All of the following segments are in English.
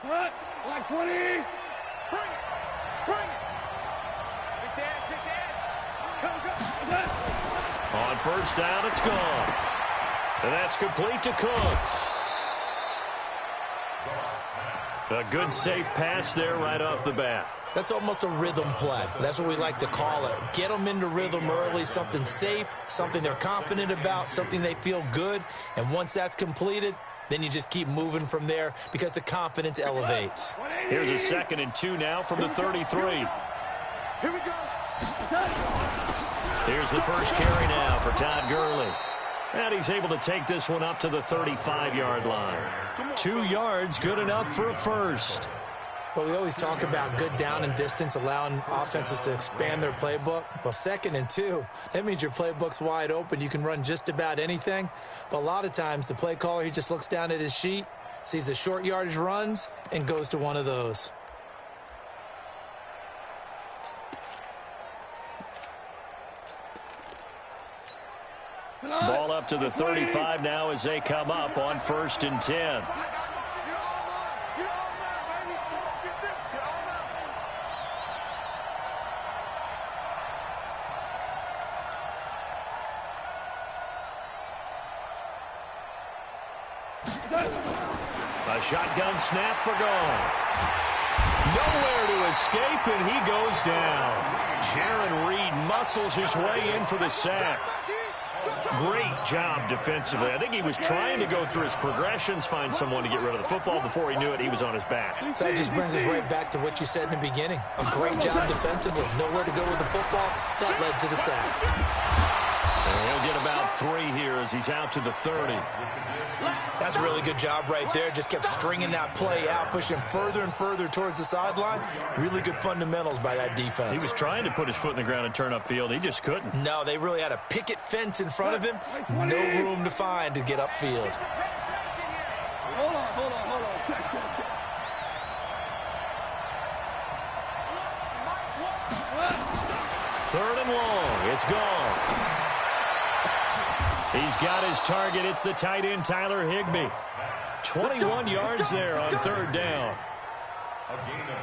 Like 20. Bring it. Bring it. Take the edge. Come. On first down, it's gone. And that's complete to Cooks. A good, safe pass there right off the bat. That's almost a rhythm play. That's what we like to call it. Get them into rhythm early, something safe, something they're confident about, something they feel good. And once that's completed, then you just keep moving from there because the confidence elevates. Here's a 2nd and 2 now from the 33. Here we go. Here's the first carry now for Todd Gurley. And he's able to take this one up to the 35-yard line. 2 yards, good enough for a first. Well, we always talk about good down and distance, allowing offenses to expand their playbook. Well, 2nd and 2, that means your playbook's wide open. You can run just about anything. But a lot of times, the play caller, he just looks down at his sheet, sees the short yardage runs, and goes to one of those. Ball up to the 35 now as they come up on 1st and 10. A shotgun snap for Goff. Nowhere to escape, and he goes down. Jaron Reed muscles his way in for the sack. Great job defensively. I think he was trying to go through his progressions, find someone to get rid of the football. Before he knew it, he was on his back. So that just brings us right back to what you said in the beginning. A great job defensively. Nowhere to go with the football. That led to the sack. And he'll get about 3 here as he's out to the 30. That's a really good job right there. Just kept stringing that play out, pushing him further and further towards the sideline. Really good fundamentals by that defense. He was trying to put his foot in the ground and turn upfield. He just couldn't. No, they really had a picket fence in front of him. No room to find to get upfield. Hold on. Check. 3rd and long. It's gone. He's got his target. It's the tight end, Tyler Higbee. 21 yards there on 3rd down.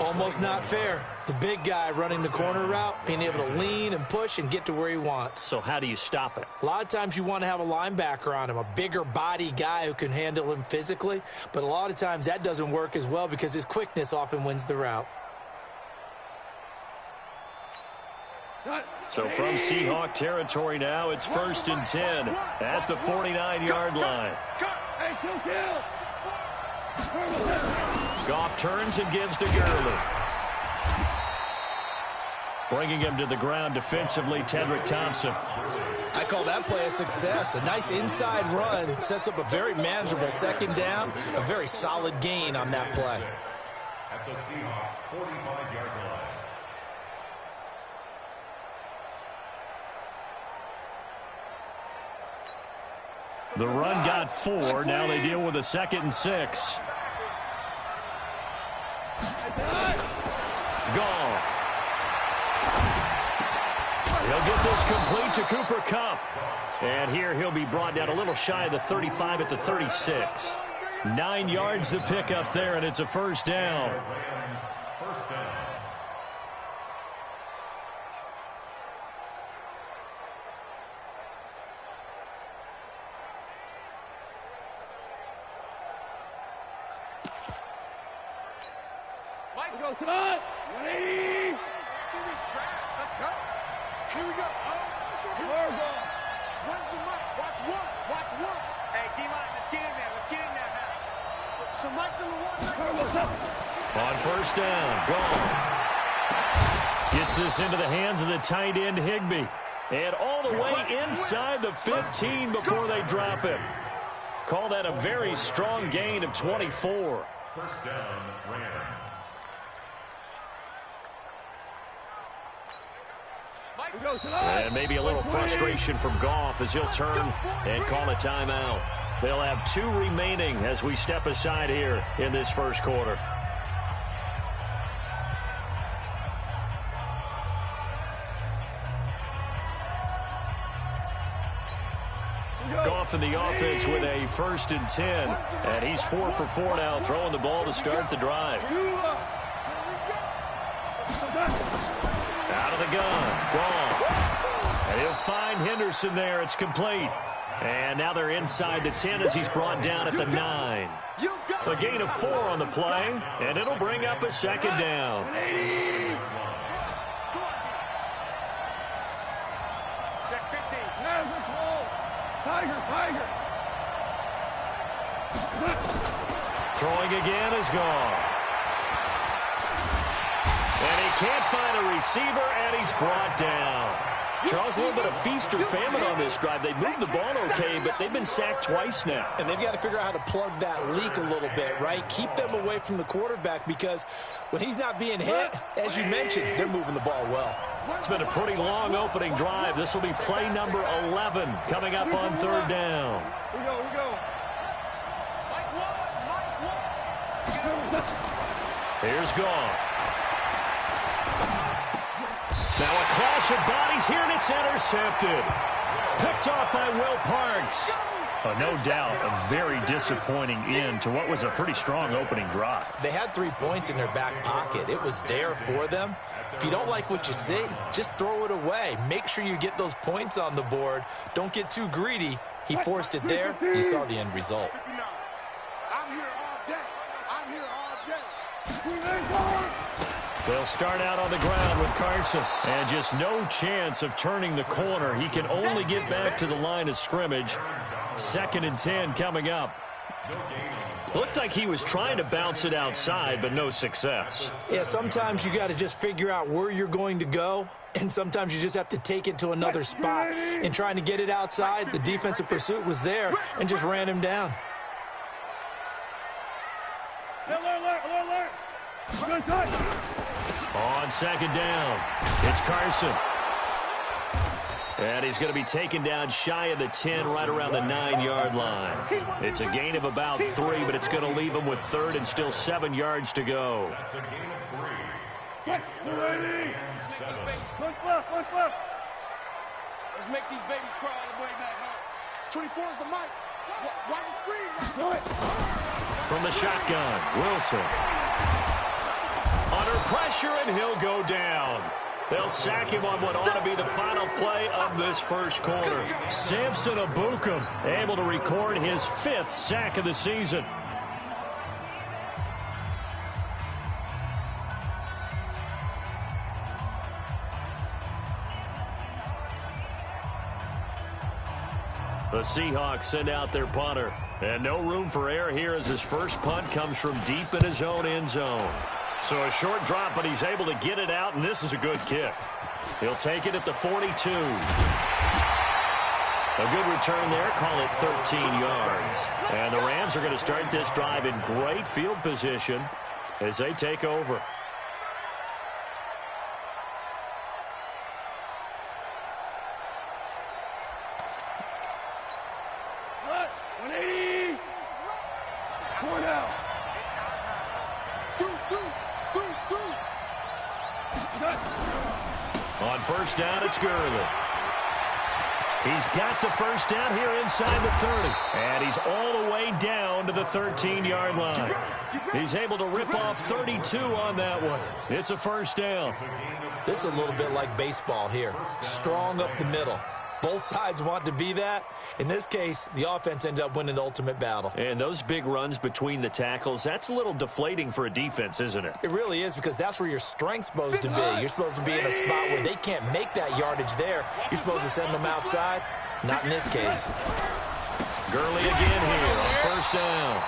Almost not fair. The big guy running the corner route, being able to lean and push and get to where he wants. So how do you stop it? A lot of times you want to have a linebacker on him, a bigger body guy who can handle him physically. But a lot of times that doesn't work as well because his quickness often wins the route. So from Seahawk territory now, it's 1st and 10 at the 49-yard line. Goff turns and gives to Gurley. Bringing him to the ground defensively, Tedrick Thompson. I call that play a success. A nice inside run sets up a very manageable 2nd down, a very solid gain on that play. At the Seahawks 45-yard line. The run got 4. Now they deal with a 2nd and 6. Goff. He'll get this complete to Cooper Kupp. And here he'll be brought down a little shy of the 35 at the 36. 9 yards to pick up there, and it's a 1st down. First down. We go tonight. 180. Give these traps. Let's go. Here we go. Watch one. Hey, D-line, let's get in there. So Mike number 1. On 1st down, Goff gets this into the hands of the tight end, Higbee. And all the way inside the 15 before they drop him. Call that a very strong gain of 24. First down, Rams. And maybe a little frustration from Goff as he'll turn and call a timeout. They'll have 2 remaining as we step aside here in this first quarter. Goff off, and the offense with a 1st and 10. And he's 4 for 4 now, throwing the ball to start the drive. Out of the gun. Gone. And he'll find Henderson there. It's complete. And now they're inside the 10 as he's brought down at the 9. A gain of 4 on the play, and it'll bring up a 2nd down. Check 15. Tiger. Throwing again is gone. And he can't find a receiver, and he's brought down. Charles, a little bit of feast or famine on this drive. They moved the ball okay, but they've been sacked twice now. And they've got to figure out how to plug that leak a little bit, right? Keep them away from the quarterback because when he's not being hit, as you mentioned, they're moving the ball well. It's been a pretty long opening drive. This will be play number 11 coming up on 3rd down. We go. Here's Gone. Now a clash of bodies here, and it's intercepted. Picked off by Will Parks. No doubt a very disappointing end to what was a pretty strong opening drive. They had 3 points in their back pocket. It was there for them. If you don't like what you see, just throw it away. Make sure you get those points on the board. Don't get too greedy. He forced it there. You saw the end result. I'm here all day. They'll start out on the ground with Carson. And just no chance of turning the corner. He can only get back to the line of scrimmage. 2nd and 10 coming up. Looked like he was trying to bounce it outside, but no success. Yeah, sometimes you got to just figure out where you're going to go, and sometimes you just have to take it to another spot. In trying to get it outside, the defensive pursuit was there and just ran him down. Alert. On 2nd down, it's Carson. And he's going to be taken down shy of the 10, right around the 9-yard line. It's a gain of about 3, but it's going to leave him with 3rd and still 7 yards to go. That's a gain of 3. Look left. Let's make these babies cry all the way back home. 24 is the mic. Watch the screen. From the shotgun, Wilson. Under pressure, and he'll go down. They'll sack him on what ought to be the final play of this first quarter. Samson Abukum able to record his 5th sack of the season. The Seahawks send out their punter. And no room for error here as his first punt comes from deep in his own end zone. So a short drop, but he's able to get it out, and this is a good kick. He'll take it at the 42. A good return there, call it 13 yards. And the Rams are going to start this drive in great field position as they take over. What? 180. Score now. On 1st down, it's Gurley. He's got the 1st down here inside the 30. And he's all the way down to the 13-yard line. He's able to rip off 32 on that one. It's a 1st down. This is a little bit like baseball here. Strong up the middle. Both sides want to be that. In this case, the offense ended up winning the ultimate battle. And those big runs between the tackles, that's a little deflating for a defense, isn't it? It really is, because that's where your strength's supposed to be. You're supposed to be in a spot where they can't make that yardage there. You're supposed to send them outside. Not in this case. Gurley again here on 1st down.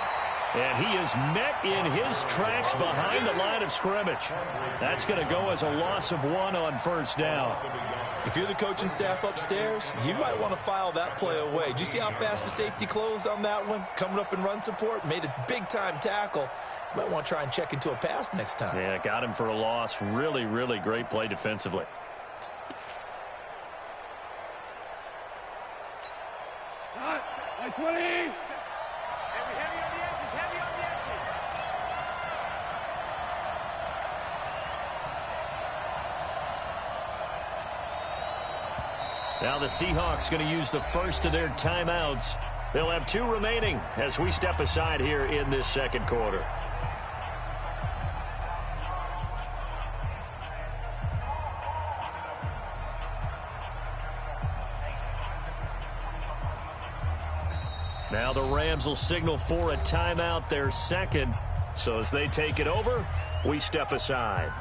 And he is met in his tracks behind the line of scrimmage. That's going to go as a loss of 1 on 1st down. If you're the coaching staff upstairs, you might want to file that play away. Did you see how fast the safety closed on that one? Coming up in run support, made a big-time tackle. You might want to try and check into a pass next time. Yeah, got him for a loss. Really, really great play defensively. Like 20. Heavy on the edges. Now the Seahawks going to use the first of their timeouts. They'll have 2 remaining as we step aside here in this second quarter. Now the Rams will signal for a timeout, their second. So as they take it over, we step aside.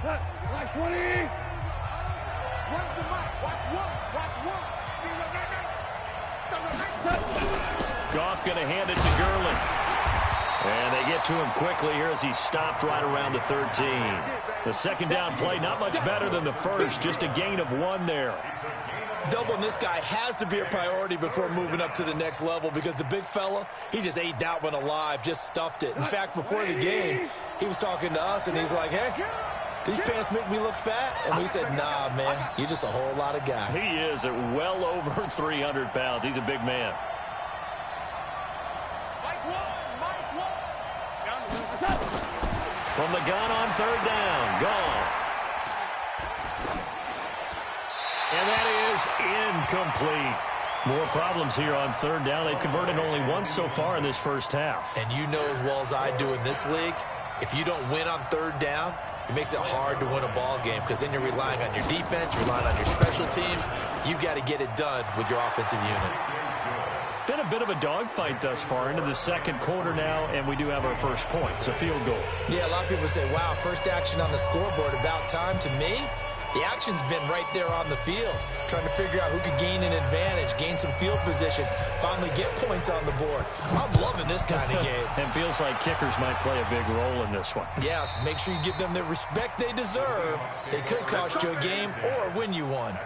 Like 20. Where's the mic? Watch one. Goff going to hand it to Gurley. And they get to him quickly here as he stopped right around the 13. The second down play, not much better than the first, just a gain of 1 there. Doubling this guy has to be a priority before moving up to the next level because the big fella, he just ate that one alive, just stuffed it. In fact, before the game, he was talking to us, and he's like, hey, these pants make me look fat? And we said, nah, man, you're just a whole lot of guy. He is at well over 300 pounds. He's a big man. From the gun on third down, Goff. And that is incomplete. More problems here on third down. They've converted only once so far in this first half. And you know as well as I do in this league, if you don't win on third down, it makes it hard to win a ball game because then you're relying on your defense, you're relying on your special teams. You've got to get it done with your offensive unit. Been a bit of a dogfight thus far into the second quarter now, and we do have our first point. It's a field goal. Yeah, a lot of people say, wow, first action on the scoreboard, about time. To me, the action's been right there on the field, trying to figure out who could gain an advantage, gain some field position, finally get points on the board. I'm loving this kind of game. And feels like kickers might play a big role in this one. Yes, make sure you give them the respect they deserve. They could cost you a game or win you one.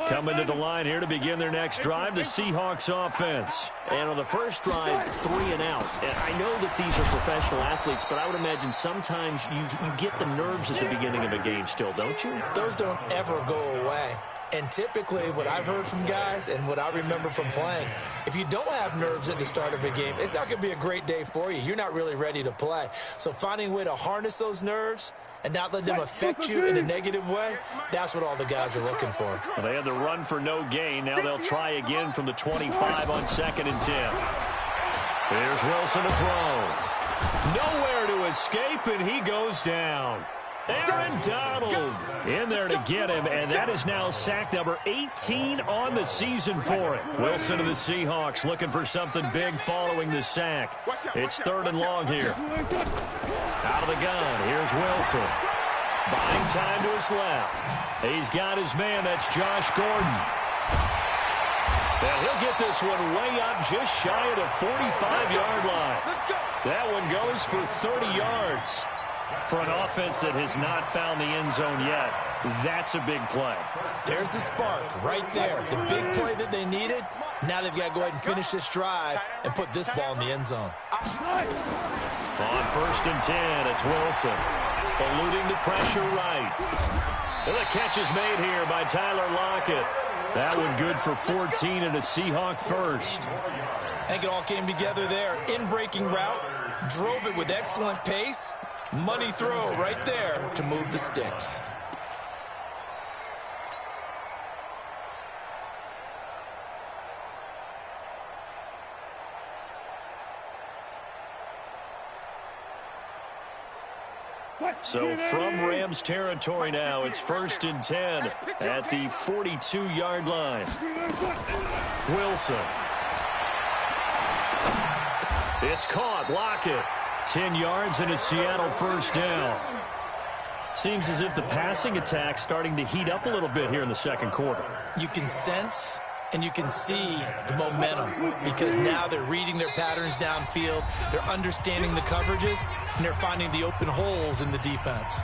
Coming to the line here to begin their next drive, the Seahawks offense. And on the first drive, 3 and out. And I know that these are professional athletes, but I would imagine sometimes you get the nerves at the beginning of a game still, don't you? Those don't ever go away. And typically what I've heard from guys and what I remember from playing, if you don't have nerves at the start of a game, it's not going to be a great day for you. You're not really ready to play. So finding a way to harness those nerves and not let them affect you in a negative way, that's what all the guys are looking for. Well, they had the run for no gain. Now they'll try again from the 25 on 2nd and 10. Here's Wilson to throw. Nowhere to escape, and he goes down. Aaron Donald in there to get him, and that is now sack number 18 on the season for him. Wilson of the Seahawks looking for something big following the sack. It's 3rd and long here. Out of the gun, here's Wilson. Buying time to his left. He's got his man, that's Josh Gordon. And he'll get this one way up just shy of the 45-yard line. That one goes for 30 yards. For an offense that has not found the end zone yet, that's a big play. There's the spark right there. The big play that they needed. Now they've got to go ahead and finish this drive and put this ball in the end zone. On 1st and 10, it's Wilson. Eluding the pressure right. And the catch is made here by Tyler Lockett. That one good for 14 and a Seahawk first. I think it all came together there. In-breaking route. Drove it with excellent pace. Money throw right there to move the sticks. So from Rams territory now, it's 1st and 10 at the 42-yard line. Wilson. It's caught. Lockett. 10 yards and a Seattle first down. Seems as if the passing attack's starting to heat up a little bit here in the second quarter. You can sense and you can see the momentum because now they're reading their patterns downfield, they're understanding the coverages, and they're finding the open holes in the defense.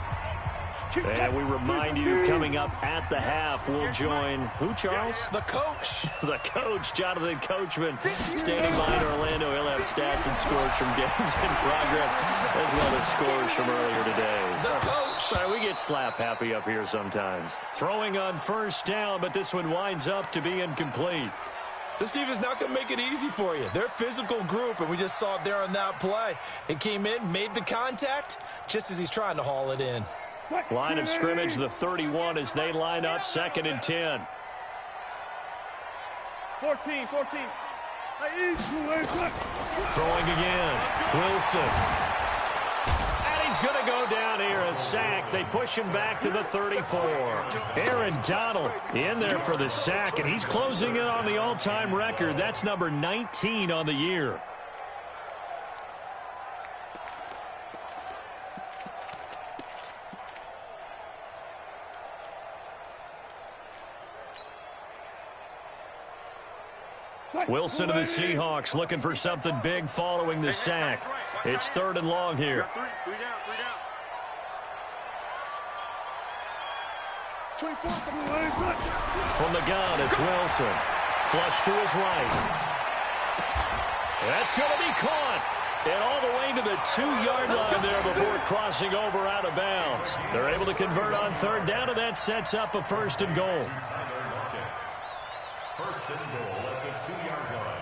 And we remind you, coming up at the half, we'll join who, Charles? The coach. The coach, Jonathan Coachman, standing by in Orlando. He'll have stats and scores from games in progress, as well as scores from earlier today. The coach. Sorry, we get slap happy up here sometimes. Throwing on first down, but this one winds up to be incomplete. This defense not going to make it easy for you. They're a physical group, and we just saw it there on that play. It came in, made the contact, just as he's trying to haul it in. Line of scrimmage, the 31, as they line up 2nd and 10. 14. Throwing again. Wilson. And he's going to go down here, a sack. They push him back to the 34. Aaron Donald in there for the sack, and he's closing in on the all-time record. That's number 19 on the year. Wilson to the Seahawks looking for something big following the sack. It's 3rd and long here. Three down. From the gun, it's Wilson. Flush to his right. That's going to be caught. And all the way to the 2-yard line there before crossing over out of bounds. They're able to convert on 3rd down, and that sets up a 1st and goal. 1st and goal at the 2-yard line.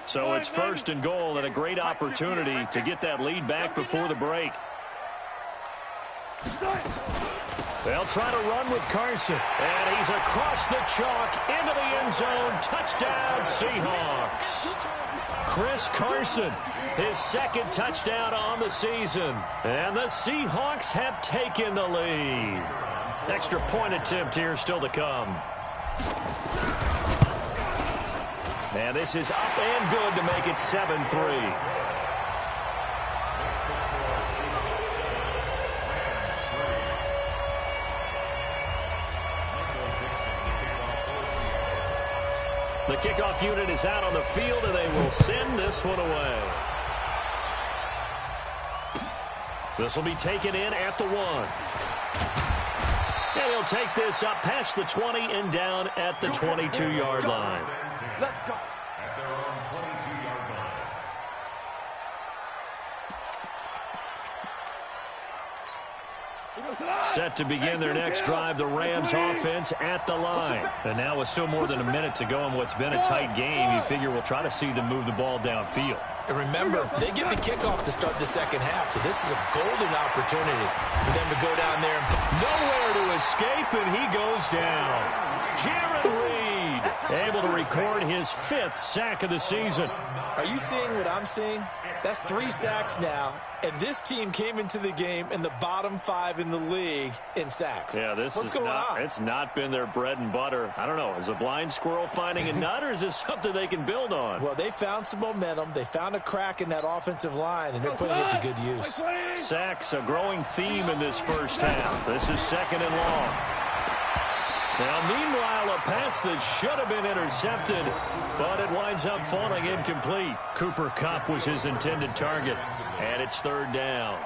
So it's 1st and goal, and a great opportunity to get that lead back before the break. They'll try to run with Carson, and he's across the chalk into the end zone. Touchdown, Seahawks. Chris Carson, his 2nd touchdown on the season. And the Seahawks have taken the lead. Extra point attempt here still to come. And this is up and good to make it 7-3. The kickoff unit is out on the field, and they will send this one away. This will be taken in at the 1. And he'll take this up past the 20 and down at the 22-yard line. Let's go. At their own 22-yard line. Set to begin their next drive, the Rams offense at the line. And now with still more than a minute to go in what's been a tight game, you figure we'll try to see them move the ball downfield. And remember, they get the kickoff to start the 2nd half, so this is a golden opportunity for them to go down there. Nowhere to escape, and he goes down. Jaron Reed able to record his 5th sack of the season. Are you seeing what I'm seeing? That's 3 sacks now, and this team came into the game in the bottom 5 in the league in sacks. Yeah, What's going on? It's not been their bread and butter. I don't know. Is a blind squirrel finding a nut, or is this something they can build on? Well, they found some momentum. They found a crack in that offensive line, and they're putting it to good use. Sacks, a growing theme in this first half. This is 2nd and long. Now, meanwhile, a pass that should have been intercepted, but it winds up falling incomplete. Cooper Kupp was his intended target, and it's 3rd down.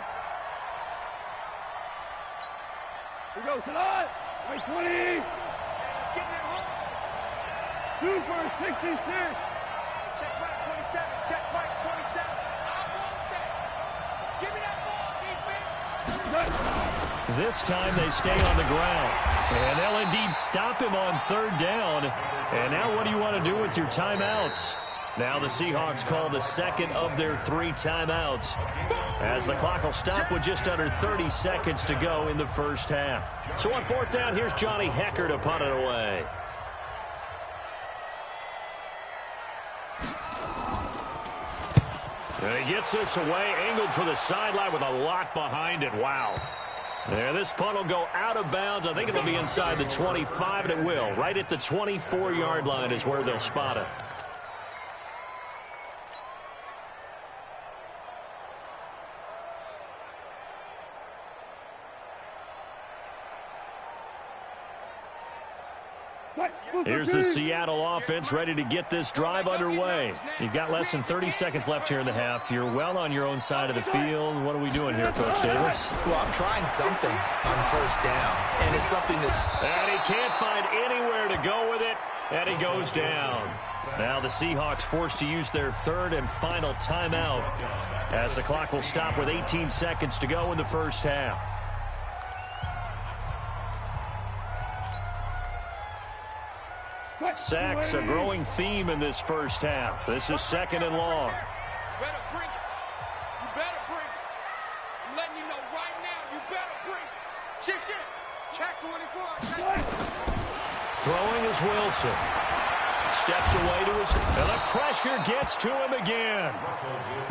Here goes tonight. Right 20. Let's get there, Hook. 2 for 66. Check right 27. Check right 27. I want that. Give me that ball, defense. This time they stay on the ground. And they'll indeed stop him on 3rd down. And now what do you want to do with your timeouts? Now the Seahawks call the 2nd of their 3 timeouts, as the clock will stop with just under 30 seconds to go in the first half. So on 4th down, here's Johnny Hecker to punt it away. And he gets this away, angled for the sideline with a lot behind it. Wow. And this punt will go out of bounds. I think it'll be inside the 25, and it will. Right at the 24-yard line is where they'll spot it. Here's the Seattle offense ready to get this drive underway. You've got less than 30 seconds left here in the half. You're well on your own side of the field. What are we doing here, Coach Davis? Well, I'm trying something on first down, and it's something that's... And he can't find anywhere to go with it, and he goes down. Now the Seahawks forced to use their third and final timeout as the clock will stop with 18 seconds to go in the first half. Sacks, a growing theme in this first half. This is second and long. You better bring it. You better bring it. I'm letting you know right now, you better bring it. Shit. Check 24. Throwing is Wilson. Steps away to his... And the pressure gets to him again.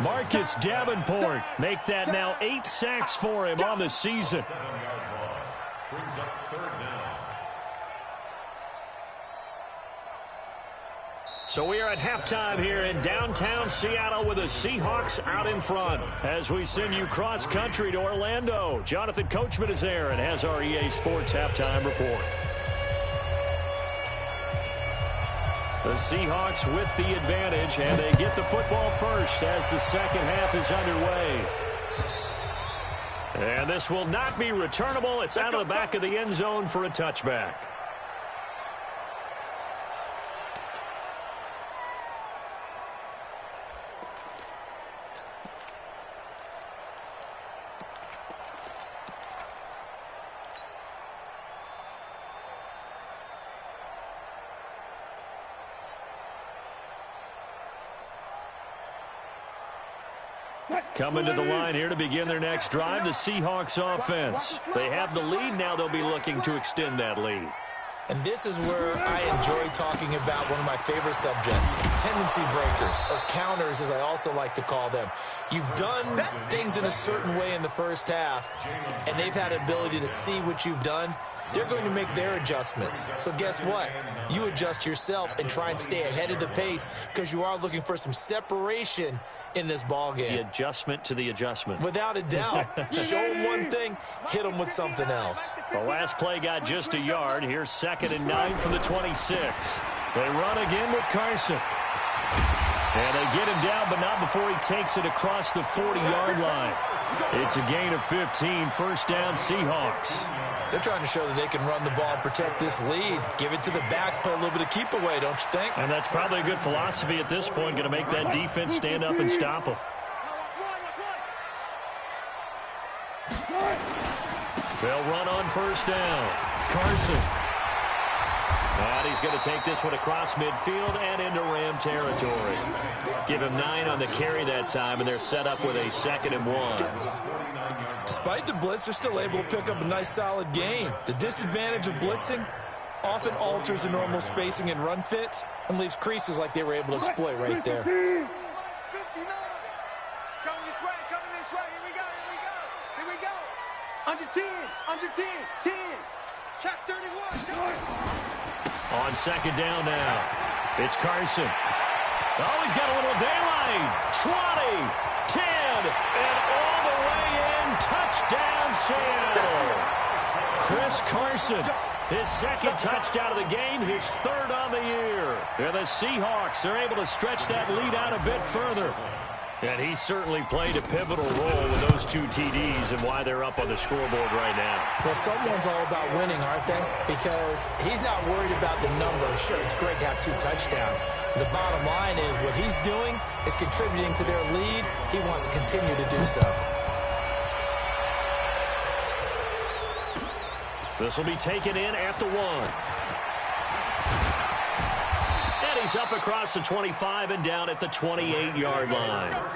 Marcus Davenport make that now 8 sacks for him on the season. 7-yard loss. Brings up third down. So we are at halftime here in downtown Seattle with the Seahawks out in front. As we send you cross-country to Orlando, Jonathan Coachman is there and has our EA Sports halftime report. The Seahawks with the advantage, and they get the football first as the second half is underway. And this will not be returnable. It's out of the back of the end zone for a touchback. Coming to the line here to begin their next drive, the Seahawks offense. They have the lead. Now they'll be looking to extend that lead. And this is where I enjoy talking about one of my favorite subjects, tendency breakers, or counters as I also like to call them. You've done things in a certain way in the first half, and they've had ability to see what you've done. They're going to make their adjustments. So guess what? You adjust yourself and try and stay ahead of the pace because you are looking for some separation in this ball game. The adjustment to the adjustment. Without a doubt. Show them one thing, hit them with something else. The last play got just a yard. Here's 2nd and 9 from the 26. They run again with Carson. And they get him down, but not before he takes it across the 40-yard line. It's a gain of 15, first down Seahawks. They're trying to show that they can run the ball and protect this lead. Give it to the backs, play a little bit of keep away, don't you think? And that's probably a good philosophy at this point, going to make that defense stand up and stop them. They'll run on first down. Carson. And he's going to take this one across midfield and into Ram territory. Give him 9 on the carry that time, and they're set up with a 2nd and 1. Despite the blitz, they're still able to pick up a nice, solid gain. The disadvantage of blitzing often alters the normal spacing and run fits and leaves creases like they were able to exploit right there. 59. Coming this way. Here we go. Under 10. 10. Check 31. On second down now, it's Carson. Oh, he's got a little daylight. 20, 10, and all the way in. Touchdown, Seattle. Chris Carson, his 2nd touchdown of the game, his 3rd on the year. And the Seahawks are able to stretch that lead out a bit further. And he certainly played a pivotal role with those 2 TDs and why they're up on the scoreboard right now. Well, someone's all about winning, aren't they? Because he's not worried about the number. Sure, it's great to have 2 touchdowns. The bottom line is what he's doing is contributing to their lead. He wants to continue to do so. This will be taken in at the 1. And he's up across the 25 and down at the 28-yard line. Let's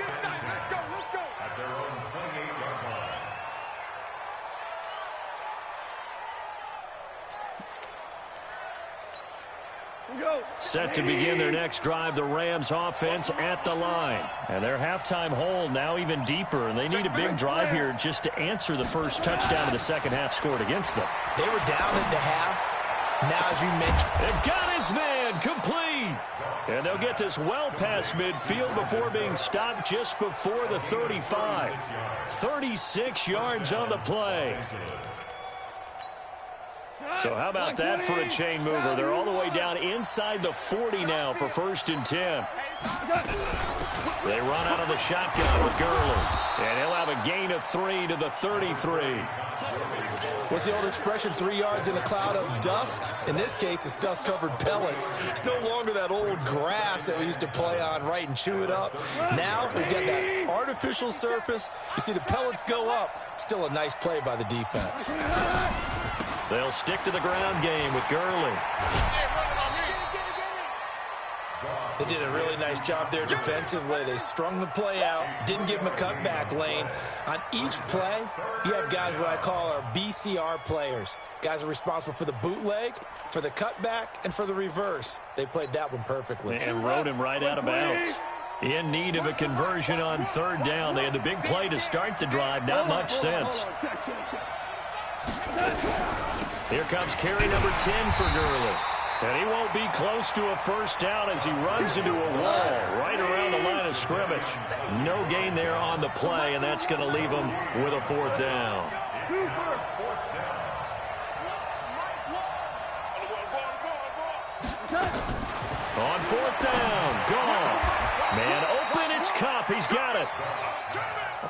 go. At their own 28-yard line. Set to begin their next drive, the Rams offense at the line. And their halftime hold now even deeper, and they need a big drive here just to answer the first touchdown of the second half scored against them. They were down at the half. Now, as you mentioned, They've got his man complete. And they'll get this well past midfield before being stopped just before the 35. 36 yards on the play. So how about that for a chain mover? They're all the way down inside the 40 now for 1st and 10. They run out of the shotgun with Gurley. And he'll have a gain of 3 to the 33. What's the old expression, 3 yards in a cloud of dust? In this case, it's dust-covered pellets. It's no longer that old grass that we used to play on, right, and chew it up. Now we've got that artificial surface. You see the pellets go up. Still a nice play by the defense. They'll stick to the ground game with Gurley. They did a really nice job there defensively. They strung the play out, didn't give him a cutback lane. On each play, you have guys what I call our BCR players. Guys are responsible for the bootleg, for the cutback, and for the reverse. They played that one perfectly. And rode him right out of bounds. In need of a conversion on 3rd down. They had the big play to start the drive. Not much sense. Here comes carry number 10 for Gurley. And he won't be close to a 1st down as he runs into a wall right around the line of scrimmage. No gain there on the play, and that's going to leave him with a 4th down. On 4th down, Goff. Man open, it's Cup. He's got it.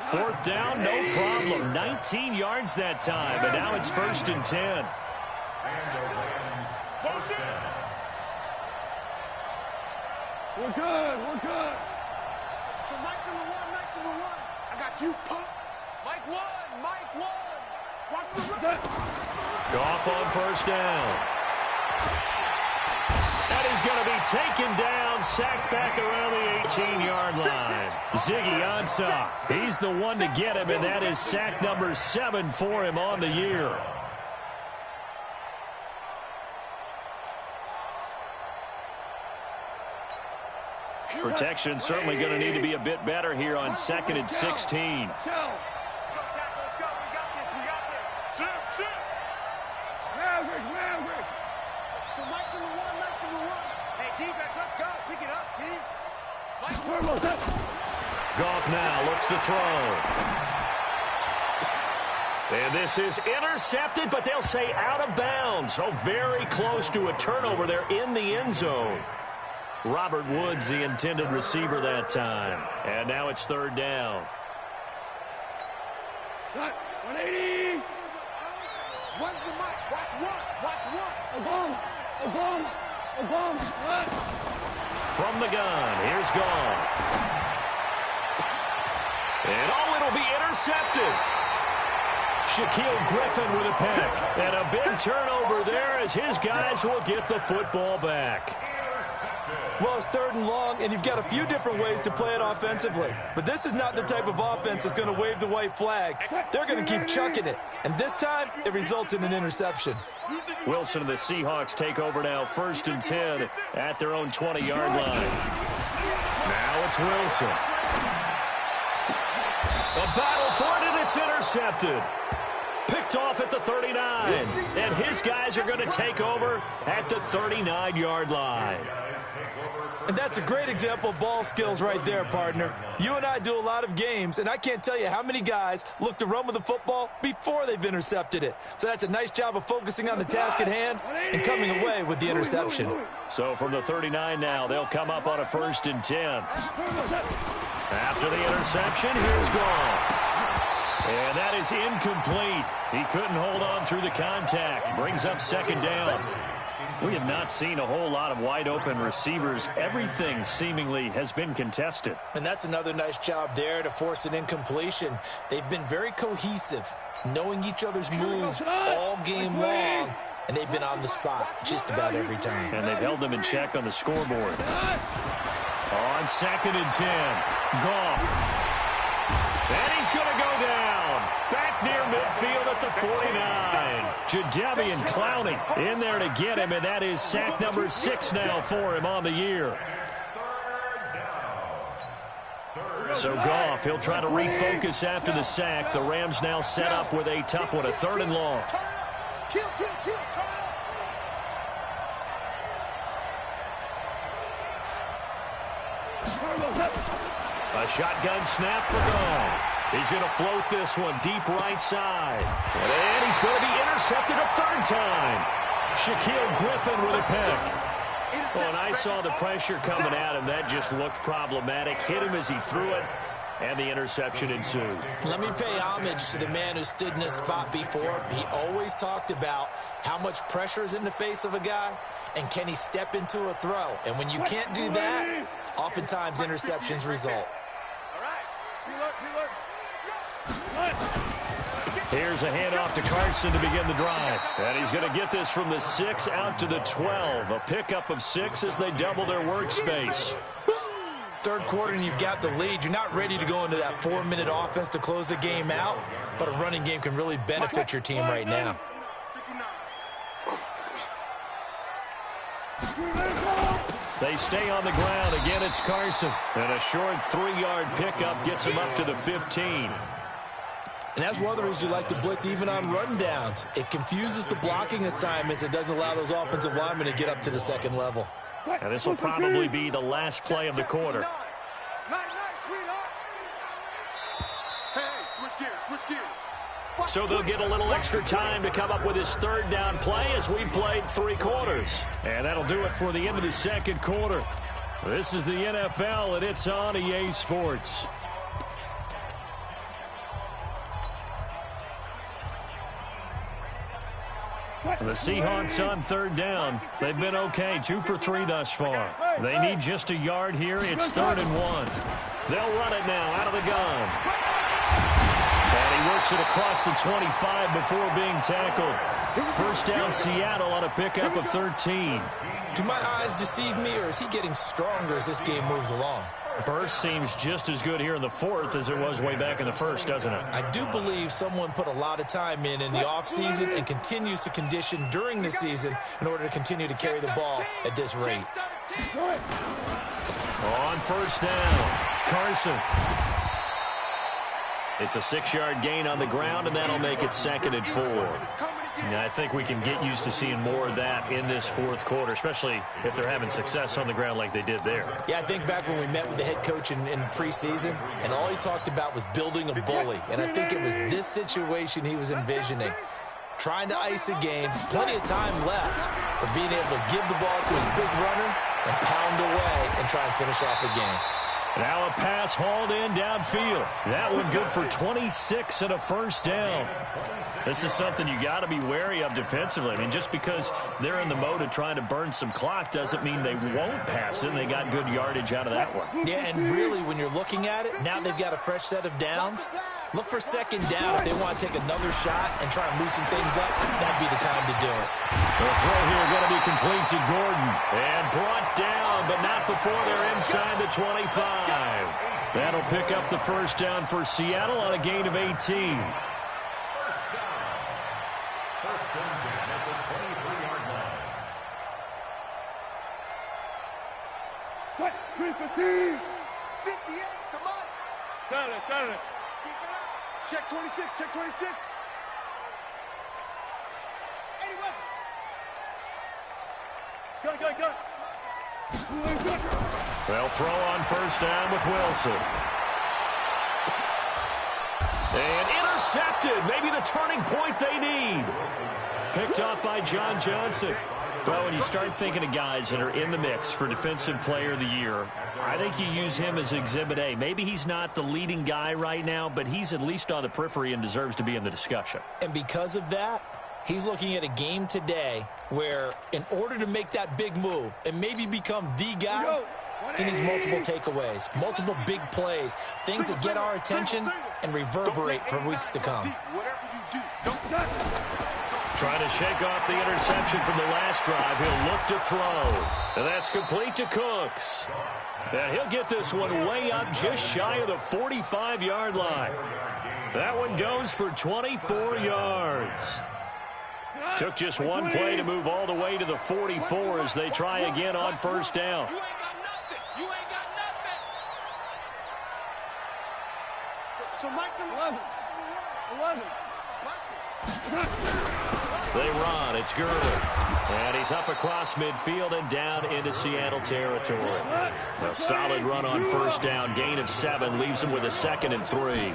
4th down, no problem. 19 yards that time, but now it's 1st and 10. We're good. We're good. So Mike number one. I got you, pump. Mike one. Watch the run. Goff on 1st down. And he's going to be taken down, sacked back around the 18-yard line. Ziggy Ansah, he's the one to get him, and that is sack number 7 for him on the year. Protection certainly going to need to be a bit better here on 2nd and 16. So Mike number one. Hey, defense, let's go. Pick it up, D. Goff now looks to throw. And this is intercepted, but they'll say out of bounds. Oh, very close to a turnover there in the end zone. Robert Woods, the intended receiver that time. And now it's 3rd down. 180. One's the mic. Watch one. Obama. From the gun, here's Goff. And it'll be intercepted. Shaquille Griffin with a pick. And a big turnover there as his guys will get the football back. Well, it's 3rd and long, and you've got a few different ways to play it offensively. But this is not the type of offense that's going to wave the white flag. They're going to keep chucking it. And this time, it results in an interception. Wilson and the Seahawks take over now, 1st and 10 at their own 20-yard line. Now it's Wilson. A battle for it, and it's intercepted. Picked off at the 39. And his guys are going to take over at the 39-yard line. And that's a great example of ball skills right there, partner. You and I do a lot of games, and I can't tell you how many guys look to run with the football before they've intercepted it. So that's a nice job of focusing on the task at hand and coming away with the interception. So from the 39 now, they'll come up on a 1st and 10. After the interception, here's Goff. And that is incomplete. He couldn't hold on through the contact. Brings up 2nd down. We have not seen a whole lot of wide-open receivers. Everything seemingly has been contested. And that's another nice job there to force an incompletion. They've been very cohesive, knowing each other's moves all game long, and they've been on the spot just about every time. And they've held them in check on the scoreboard. On 2nd and 10, Goff. And he's going to go down. Back near midfield at the 49. Jadeveon Clowney in there to get him, and that is sack number 6 now for him on the year. So Goff, he'll try to refocus after the sack. The Rams now set up with a tough one, a 3rd and long. Kill, turn it up. A shotgun snap for Goff. He's going to float this one deep right side. And he's going to be intercepted a third time. Shaquille Griffin with a pick. Well, and I saw the pressure coming at him. That just looked problematic. Hit him as he threw it, and the interception ensued. Let me pay homage to the man who stood in this spot before. He always talked about how much pressure is in the face of a guy, and can he step into a throw. And when you can't do that, oftentimes interceptions result. All right. Reload. Here's a handoff to Carson to begin the drive. And he's going to get this from the 6 out to the 12. A pickup of 6 as they double their workspace. Third quarter and you've got the lead. You're not ready to go into that 4-minute offense to close the game out, but a running game can really benefit your team right now. They stay on the ground. Again, it's Carson. And a short 3-yard pickup gets him up to the 15. And that's one of the reasons you like to blitz even on rundowns. It confuses the blocking assignments. It doesn't allow those offensive linemen to get up to the second level. And this will probably be the last play of the quarter. Switch gears. So they'll get a little extra time to come up with his third down play as we played 3 quarters. And that'll do it for the end of the second quarter. This is the NFL, and it's on EA Sports. The Seahawks on third down. They've been okay, 2 for 3 thus far. They need just a yard here. It's 3rd and 1. They'll run it now out of the gun. And he works it across the 25 before being tackled. First down, Seattle on a pickup of 13. Do my eyes deceive me, or is he getting stronger as this game moves along? Burst seems just as good here in the 4th as it was way back in the 1st, doesn't it? I do believe someone put a lot of time in the offseason and continues to condition during the season in order to continue to carry the ball at this rate. On first down, Carson. It's a 6-yard gain on the ground, and that'll make it 2nd and 4. Yeah, I think we can get used to seeing more of that in this 4th quarter, especially if they're having success on the ground like they did there. Yeah, I think back when we met with the head coach in preseason, and all he talked about was building a bully. And I think it was this situation he was envisioning. Trying to ice a game, plenty of time left, but being able to give the ball to his big runner and pound away and try and finish off the game. Now a pass hauled in downfield. That one good for 26 and a first down. This is something you got to be wary of defensively. I mean, just because they're in the mode of trying to burn some clock doesn't mean they won't pass it. And they got good yardage out of that one. Yeah, and really, when you're looking at it, now they've got a fresh set of downs. Look for 2nd down if they want to take another shot and try and loosen things up. That'd be the time to do it. The throw here going to be complete to Gordon. And brought down, but not before they're inside the 25. That'll pick up the first down for Seattle on a gain of 18. First down at the 23-yard line. 315. 58, come on. Got it. Check 26, check 26. 81. Go. They'll throw on first down with Wilson. And intercepted. Maybe the turning point they need. Picked off by John Johnson. Well, when you start thinking of guys that are in the mix for Defensive Player of the Year, I think you use him as Exhibit A. Maybe he's not the leading guy right now, but he's at least on the periphery and deserves to be in the discussion. And because of that, he's looking at a game today where in order to make that big move and maybe become the guy, he needs multiple takeaways, multiple big plays, things that get our attention and reverberate for weeks to come. Whatever you do, don't Trying to shake off the interception from the last drive. He'll look to throw. And that's complete to Cooks. And he'll get this one way up just shy of the 45-yard line. That one goes for 24 yards. Took just one play to move all the way to the 44 as they try again on first down. You ain't got nothing. So Mike's 11. They run. It's Gurley. And he's up across midfield and down into Seattle territory. A solid run on first down. Gain of 7 leaves him with a 2nd and 3.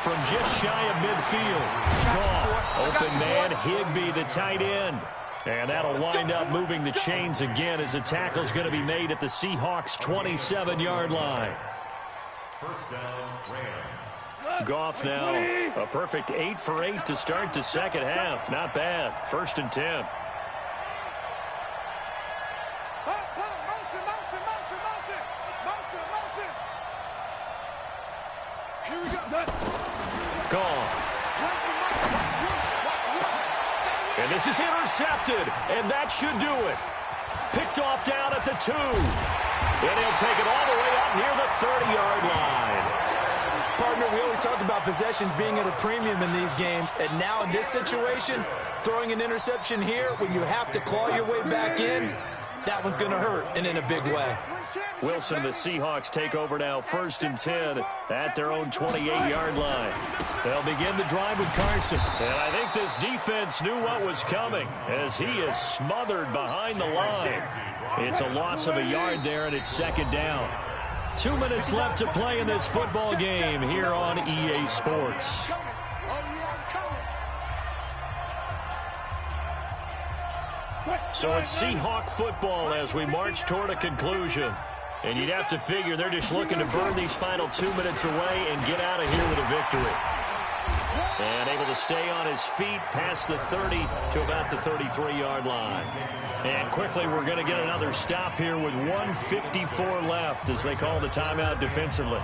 From just shy of midfield. Goff, open man, Higbee, the tight end. And that'll wind up moving the chains again as the tackle's going to be made at the Seahawks' 27-yard line. First down, Rams. Goff now a perfect 8 for 8 to start the second half. Not bad. 1st and 10. Here we go. Goff. And this is intercepted, and that should do it. Picked off down at the 2. And he'll take it all the way up near the 30-yard line. Partner, we always talk about possessions being at a premium in these games, and now in this situation, throwing an interception here when you have to claw your way back in, that one's going to hurt, and in a big way. Wilson and the Seahawks take over now, 1st and 10 at their own 28-yard line. They'll begin the drive with Carson. And I think this defense knew what was coming as he is smothered behind the line. It's a loss of a yard there, and it's 2nd down. 2 minutes left to play in this football game here on EA Sports. So it's Seahawk football as we march toward a conclusion. And you'd have to figure they're just looking to burn these final 2 minutes away and get out of here with a victory. And able to stay on his feet past the 30 to about the 33-yard line. And quickly we're going to get another stop here with 1:54 left as they call the timeout defensively.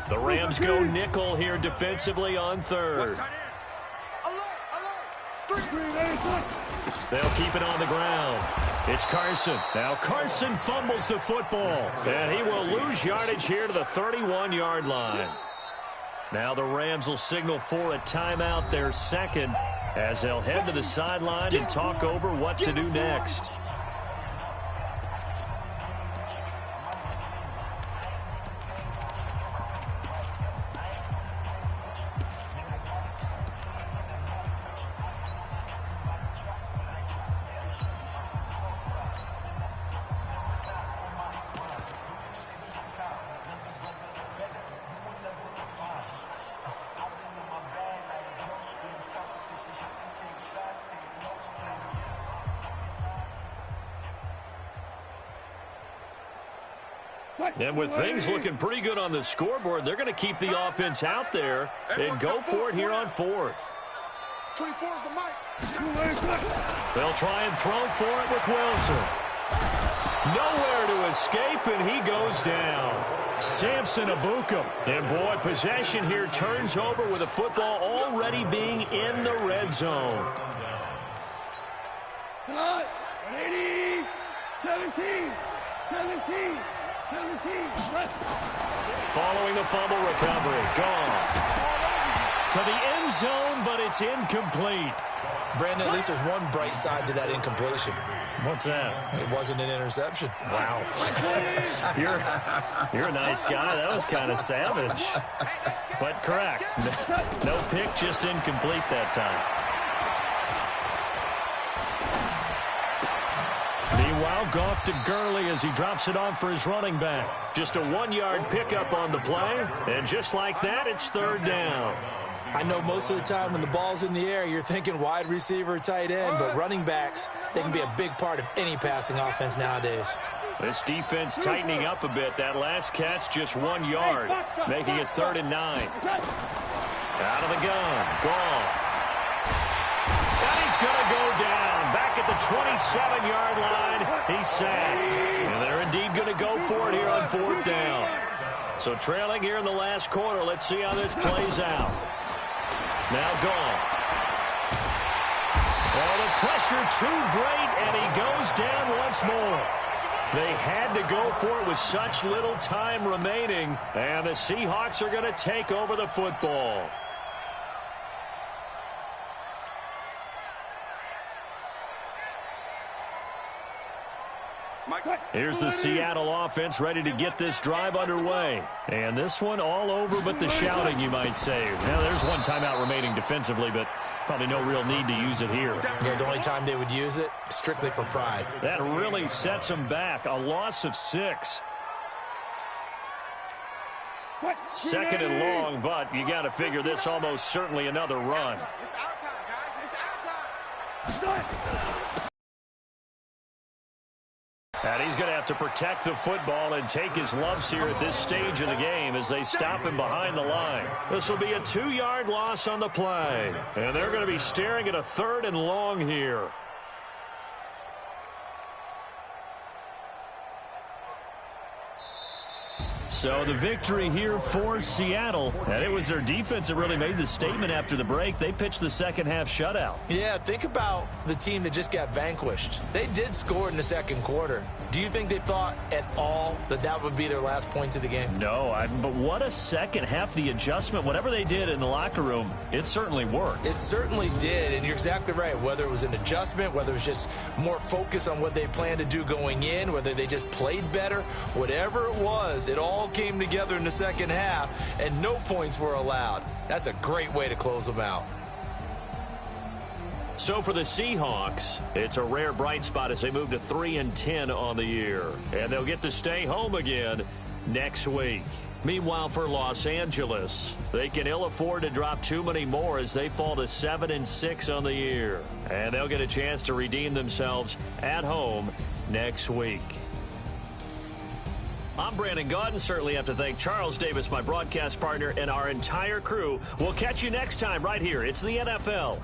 The Rams go nickel here defensively on 3rd. They'll keep it on the ground. It's Carson. Now Carson fumbles the football. And he will lose yardage here to the 31-yard line. Now the Rams will signal for a timeout, their 2nd, as they'll head to the sideline and talk over what to do next. And with things looking pretty good on the scoreboard, they're going to keep the offense out there and go for it here on 4th. 24 is the mic. They'll try and throw for it with Wilson. Nowhere to escape, and he goes down. Samson Abukum. And boy, possession here turns over with the football already being in the red zone. 80, 17. Following the fumble recovery, Goff to the end zone, but it's incomplete. Brandon, at least there's one bright side to that incompletion. What's that? It wasn't an interception. Wow. You're a nice guy. That was kind of savage. But correct. No pick, just incomplete that time. Meanwhile, Goff to Gurley as he drops it off for his running back. Just a 1-yard pickup on the play, and just like that, it's 3rd down. I know most of the time when the ball's in the air, you're thinking wide receiver, tight end, but running backs, they can be a big part of any passing offense nowadays. This defense tightening up a bit. That last catch, just 1 yard, making it 3rd and 9. Out of the gun, Goff. And he's going to go down. Back at the 27-yard line, he's sacked. And they're indeed going to go for it here on 4th down. So trailing here in the last quarter, let's see how this plays out. Now Goff. Oh, the pressure too great, and he goes down once more. They had to go for it with such little time remaining, and the Seahawks are going to take over the football. Here's the Seattle offense ready to get this drive underway. And this one all over but the shouting, you might say. Now, there's one timeout remaining defensively, but probably no real need to use it here. Yeah, the only time they would use it, strictly for pride. That really sets them back. A loss of 6. Second and long, but you got to figure this almost certainly another run. It's our time, guys. It's our time. And he's going to have to protect the football and take his lumps here at this stage of the game as they stop him behind the line. This will be a 2-yard loss on the play. And they're going to be staring at a 3rd and long here. So the victory here for Seattle. And it was their defense that really made the statement after the break. They pitched the second-half shutout. Yeah, think about the team that just got vanquished. They did score in the second quarter. Do you think they thought at all that that would be their last points of the game? No, but what a second half. The adjustment, whatever they did in the locker room, it certainly worked. It certainly did, and you're exactly right. Whether it was an adjustment, whether it was just more focus on what they planned to do going in, whether they just played better, whatever it was, it all came together in the second half, and no points were allowed. That's a great way to close them out. So for the Seahawks, it's a rare bright spot as they move to 3-10 on the year. And they'll get to stay home again next week. Meanwhile, for Los Angeles, they can ill afford to drop too many more as they fall to 7-6 on the year. And they'll get a chance to redeem themselves at home next week. I'm Brandon Gaudin. Certainly have to thank Charles Davis, my broadcast partner, and our entire crew. We'll catch you next time right here. It's the NFL.